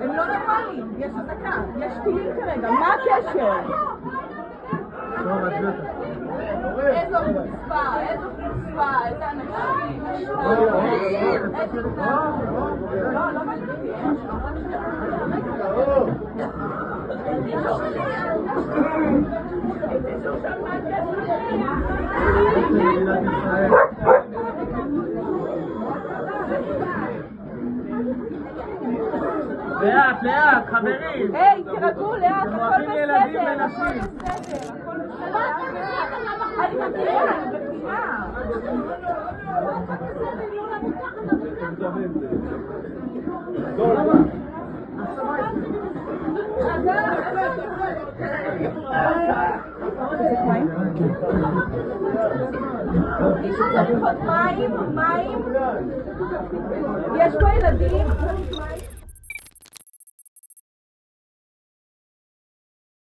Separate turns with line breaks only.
הם לא נורמליים, יש אזעקה, יש טילים כרגע, מה הקשר? איזו חוצפה, איזה אנשים. לא מגיעים.
לאט, חברים.
היי, תירגעו לאט, הכל בסדר.
אוהבים ילדים ונשים.
הכל בסדר. אני מכירה, אני מכירה. מישהו צריך עוד מים? יש פה ילדים?